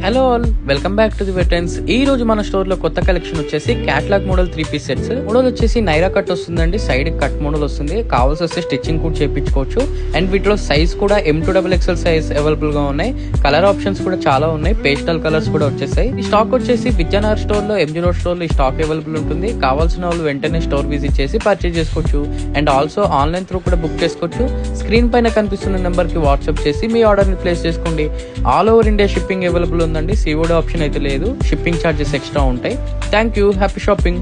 Hello all, welcome back to the వెటెన్స్. ఈ రోజు మన స్టోర్ లో కొత్త కలెక్షన్ వచ్చేసి catalogue model 3-piece sets. Model వచ్చేసి నైరా కట్ వస్తుందండి, సైడ్ కట్ మోడల్ వస్తుంది. కావాల్సి వస్తే స్టిచ్చింగ్ కూడా చేయించుకోవచ్చు. అండ్ వీటిలో సైజ్ కూడా M2XXL సైజ్ అవైలబుల్ గా ఉన్నాయి. కలర్ ఆప్షన్స్ కూడా చాలా ఉన్నాయి, పేస్టల్ కలర్స్ కూడా వచ్చేసాయి. ఈ స్టాక్ వచ్చేసి విద్యానగర్ స్టోర్ లో, MG రోడ్ స్టోర్ లో ఈ స్టాక్ అవైలబుల్ ఉంటుంది. కావాల్సిన వాళ్ళు వెంటనే స్టోర్ విజిట్ చేసి పర్చేజ్ చేసుకోవచ్చు. అండ్ ఆల్సో ఆన్లైన్ త్రూ కూడా బుక్ చేసుకోవచ్చు. స్క్రీన్ పైన కనిపిస్తున్న నెంబర్ కి వాట్సాప్ చేసి మీ ఆర్డర్ ని ప్లేస్ చేసుకోండి. All over India shipping available ఉందండి. COD ఆప్షన్ అయితే లేదు, షిప్పింగ్ ఛార్జెస్ ఎక్స్ట్రా ఉంటాయి. Thank you, happy shopping.